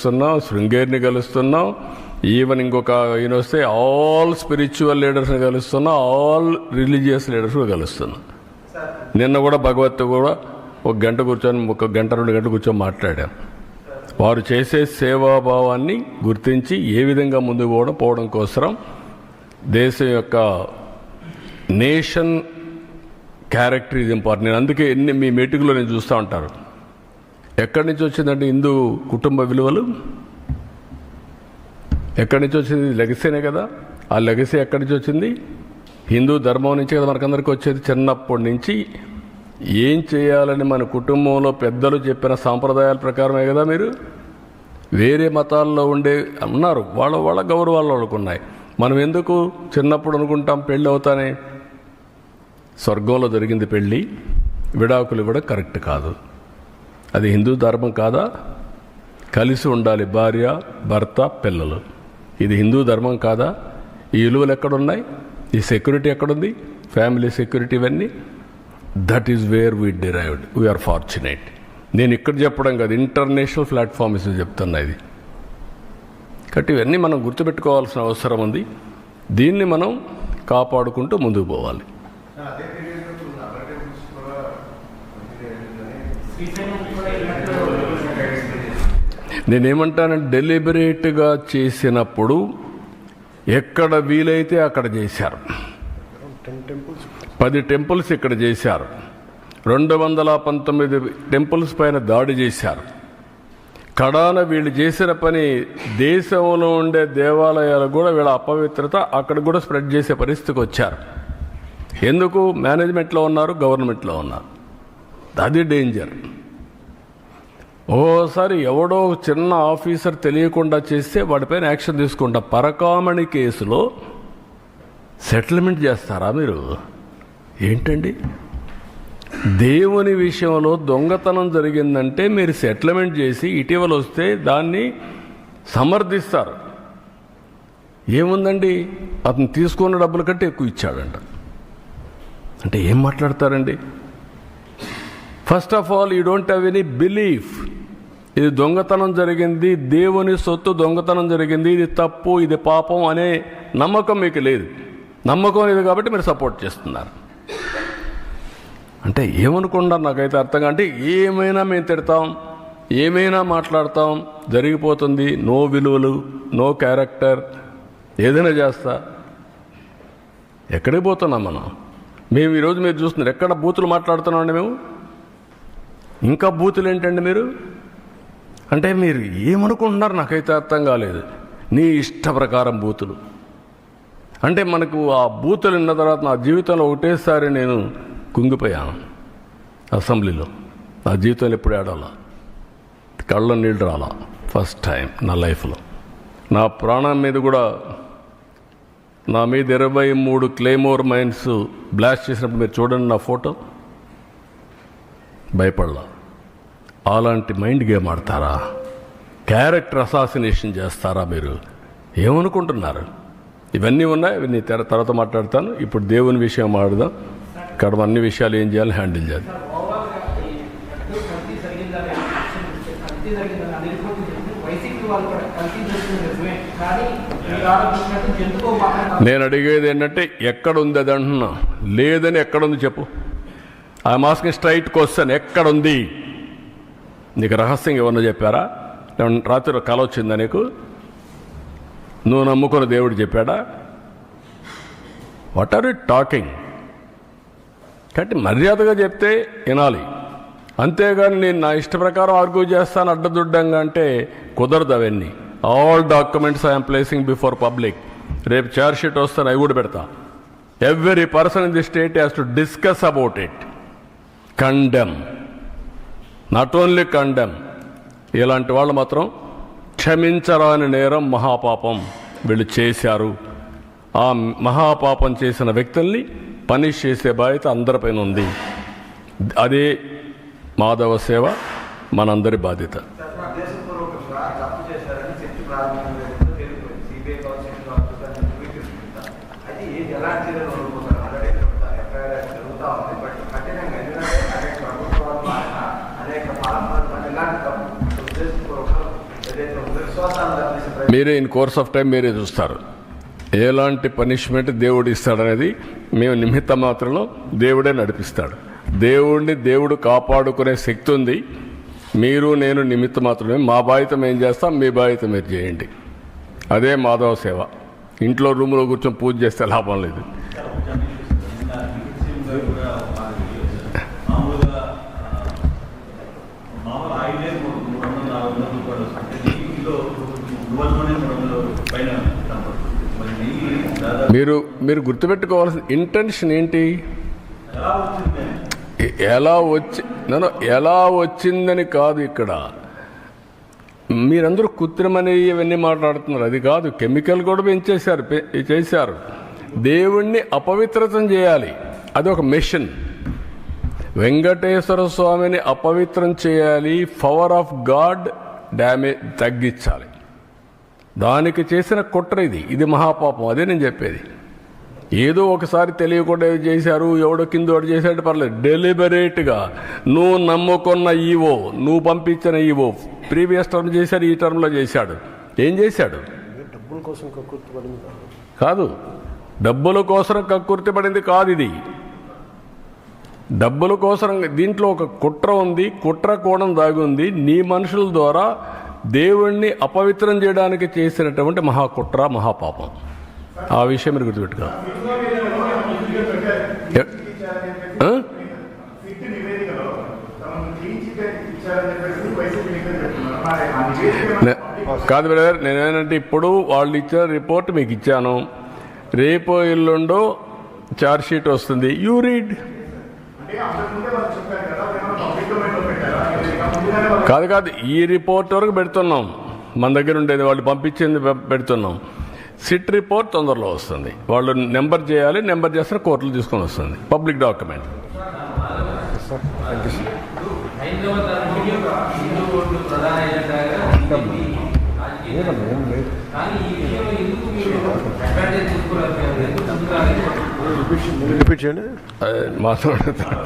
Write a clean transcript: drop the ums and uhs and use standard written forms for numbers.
కలుస్తున్నాం, శృంగేరిని కలుస్తున్నాం, even ఇంకొక ఈయన వస్తే ఆల్ స్పిరిచువల్ లీడర్స్ని కలుస్తున్నాం, ఆల్ రిలీజియస్ లీడర్స్ కూడా కలుస్తున్నాం. నిన్న కూడా భగవత్ కూడా ఒక గంట కూర్చొని 1 గంట 2 గంటలు కూర్చొని మాట్లాడాం. వారు చేసే సేవాభావాన్ని గుర్తించి ఏ విధంగా ముందుకు పోవడం కోసం దేశం యొక్క నేషన్ క్యారెక్టర్ ఇది ఇంపార్టెంట్. నేను అందుకే మీ మీటింగ్లో నేను చూస్తూ ఉంటారు, ఎక్కడి నుంచి వచ్చిందంటే హిందూ కుటుంబ విలువలు ఎక్కడి నుంచి వచ్చింది? లెగసీనే కదా. ఆ లెగసీ ఎక్కడి నుంచి వచ్చింది? హిందూ ధర్మం నుంచి కదా మనకందరికీ వచ్చేది. చిన్నప్పటి నుంచి ఏం చేయాలని మన కుటుంబంలో పెద్దలు చెప్పిన సాంప్రదాయాల ప్రకారమే కదా. మీరు వేరే మతాల్లో ఉన్నారు, వాళ్ళ గౌరవాలు వాళ్ళకు ఉన్నాయి. మనం ఎందుకు చిన్నప్పుడు అనుకుంటాం పెళ్ళి అవుతానే స్వర్గంలో జరిగింది పెళ్ళి, విడాకులు కూడా కరెక్ట్ కాదు. అది హిందూ ధర్మం కాదా? కలిసి ఉండాలి భార్య భర్త పిల్లలు, ఇది హిందూ ధర్మం కాదా? ఈ విలువలు ఎక్కడున్నాయి? ఈ సెక్యూరిటీ ఎక్కడుంది? ఫ్యామిలీ సెక్యూరిటీ ఇవన్నీ. That is where we derived. We are fortunate. నేను ఇక్కడ చెప్పడం కాదు, ఇంటర్నేషనల్ ప్లాట్ఫామ్స్ చెప్తున్నా ఇది. కాబట్టి ఇవన్నీ మనం గుర్తుపెట్టుకోవాల్సిన అవసరం ఉంది. దీన్ని మనం కాపాడుకుంటూ ముందుకు పోవాలి. నేనేమంటానంటే డెలిబరేట్గా చేసినప్పుడు ఎక్కడ వీలైతే అక్కడ చేశారు. 10 టెంపుల్స్ ఇక్కడ చేశారు, 219 టెంపుల్స్ పైన దాడి చేశారు. కడాన వీళ్ళు చేసిన పని దేశంలో ఉండే దేవాలయాలు కూడా వీళ్ళ అపవిత్రత అక్కడ కూడా స్ప్రెడ్ చేసే పరిస్థితికి వచ్చారు. ఎందుకు? మేనేజ్మెంట్లో ఉన్నారు, గవర్నమెంట్లో ఉన్నారు. అది డేంజర్. ఓసారి ఎవడో చిన్న ఆఫీసర్ తెలియకుండా చేస్తే వాడిపైన యాక్షన్ తీసుకుంటా. పరకామణి కేసులో సెటిల్మెంట్ చేస్తారా మీరు? ఏంటండి? దేవుని విషయంలో దొంగతనం జరిగిందంటే మీరు సెటిల్మెంట్ చేసి ఇటీవల వస్తే దాన్ని సమర్థిస్తారు. ఏముందండి, అతను తీసుకున్న డబ్బుల కంటే ఎక్కువ ఇచ్చాడంట అంటే ఏం మాట్లాడతారండి? First of all you don't have any belief. ఇది దొంగతనం జరిగింది, దేవుని సొత్తు దొంగతనం జరిగింది, ఇది తప్పు, ఇది పాపం అనే నమ్మకం మీకు లేదు. నమ్మకం లేదు కాబట్టి మీరు సపోర్ట్ చేస్తున్నారు. అంటే ఏమనుకుంటారు నాకైతే అర్థంగా. అంటే ఏమైనా మేము తిడతాం, ఏమైనా మాట్లాడతాం, జరిగిపోతుంది, నో విలువలు, నో క్యారెక్టర్, ఏదైనా చేస్తా. ఎక్కడికి పోతున్నాం మనం? మేము ఈరోజు మీరు చూస్తున్నారు ఎక్కడ బూతులు మాట్లాడుతున్నామండి మేము. ఇంకా బూతులు ఏంటండి మీరు? అంటే మీరు ఏమనుకుంటున్నారు నాకైతే అర్థం కాలేదు. నీ ఇష్ట ప్రకారం బూతులు అంటే మనకు ఆ బూతులు విన్న తర్వాత నా జీవితంలో ఒకటేసారి నేను కుంగిపోయాను అసెంబ్లీలో. నా జీవితంలో ఎప్పుడు ఆడాలా, కళ్ళ నీళ్ళు రాలా. ఫస్ట్ టైం నా లైఫ్లో. నా ప్రాణం మీద కూడా నా మీద 23 క్లేమోర్ మైన్స్ బ్లాస్ట్ చేసినప్పుడు మీరు చూడండి నా ఫోటో. భయపడలా. అలాంటి మైండ్ గేమ్ ఆడతారా? క్యారెక్టర్ అసాసినేషన్ చేస్తారా మీరు? ఏమనుకుంటున్నారు? ఇవన్నీ ఉన్నాయి, ఇవన్నీ తర్వాత మాట్లాడతాను. ఇప్పుడు దేవుని విషయం మాట్లాడదాం. ఇక్కడ అన్ని విషయాలు ఏం చేయాలి, హ్యాండిల్ చేయాలి. నేను అడిగేది ఏంటంటే ఎక్కడుంది అది అంటున్నా. లేదని ఎక్కడుంది చెప్పు. I'm asking straight question. ఎక్కడుంది? నీకు రహస్యంగా ఏమన్నా చెప్పారా? రాత్రి కల వచ్చిందా నీకు? నువ్వు నమ్ముకున్న దేవుడు చెప్పాడా? What are you talking? కాబట్టి మర్యాదగా చెప్తే వినాలి. అంతేగాని నేను నా ఇష్ట ప్రకారం ఆర్గ్యూ చేస్తాను అడ్డదుడ్డంగా అంటే కుదరదు. అవన్నీ all documents I'm placing before public. రేపు చార్జ్ షీట్ వస్తాను, అవి కూడా పెడతా. Every person in the state has to discuss about it, condemn, not only condemn. ఇలాంటి వాళ్ళు మాత్రం క్షమించరాని నేరం, మహాపాపం వీళ్ళు చేశారు. ఆ మహాపాపం చేసిన వ్యక్తుల్ని పనిష్ చేసే బాధ్యత అందరిపైన ఉంది. అదే మాధవ సేవ మనందరి బాధ్యత. మీరే ఇన్ కోర్స్ ఆఫ్ టైం మీరే చూస్తారు ఎలాంటి పనిష్మెంట్ దేవుడు ఇస్తాడనేది. మేము నిమిత్త మాత్రంలో దేవుడే నడిపిస్తాడు. దేవుణ్ణి దేవుడు కాపాడుకునే శక్తి ఉంది. మీరు నేను నిమిత్త మాత్రమే. మా బాధ్యత మేము చేస్తాం, మీ బాధ్యత మీరు చేయండి. అదే మాధవ సేవ. ఇంట్లో రూమ్లో కూర్చొని పూజ చేస్తే లాభం లేదు. మీరు గుర్తుపెట్టుకోవాల్సిన ఇంటెన్షన్ ఏంటి? ఎలా వచ్చిందని కాదు. ఇక్కడ మీరందరూ కృత్రిమని ఇవన్నీ మాట్లాడుతున్నారు. అది కాదు. కెమికల్ కూడా చేశారు. దేవుణ్ణి అపవిత్రతం చేయాలి. అది ఒక మిషన్. వెంకటేశ్వర స్వామిని అపవిత్రం చేయాలి. పవర్ ఆఫ్ గాడ్ డ్యామేజ్ తగ్గించాలి. దానికి చేసిన కుట్ర ఇది మహాపాపం. అదే నేను చెప్పేది. ఏదో ఒకసారి తెలియకుండా చేశారు, ఎవడో కింద వాడు చేశాడు పర్లేదు. డెలిబరేట్గా నువ్వు నమ్ముకున్న ఈవో, నువ్వు పంపించిన ఈవో ప్రీవియస్ టర్మ్ చేశాడు, ఈ టర్మ్లో చేశాడు. ఏం చేశాడు? కాదు, డబ్బుల కోసం కక్కుర్తి పడింది కాదు. ఇది డబ్బుల కోసం. దీంట్లో ఒక కుట్ర ఉంది. కుట్ర కోణం దాగి ఉంది. నీ మనుషుల ద్వారా దేవుణ్ణి అపవిత్రం చేయడానికి చేసినటువంటి మహాకుట్ర, మహాపాపం. ఆ విషయం మీరు గుర్తుపెట్టుకో. కాదు బ్రదర్, నేనేంటంటే ఇప్పుడు వాళ్ళు ఇచ్చిన రిపోర్ట్ మీకు ఇచ్చాను. రేపో ఎల్లుండో ఛార్జ్ షీట్ వస్తుంది. You read. కాదు, ఈ రిపోర్ట్ వరకు పెడుతున్నాం. మన దగ్గర ఉండేది వాళ్ళు పంపించింది పెడుతున్నాం. సిట్ రిపోర్ట్ తొందరలో వస్తుంది. వాళ్ళు నెంబర్ చేయాలి. నెంబర్ చేస్తే కోర్టులు తీసుకొని వస్తుంది. Public document. మాట్లాడుతున్నా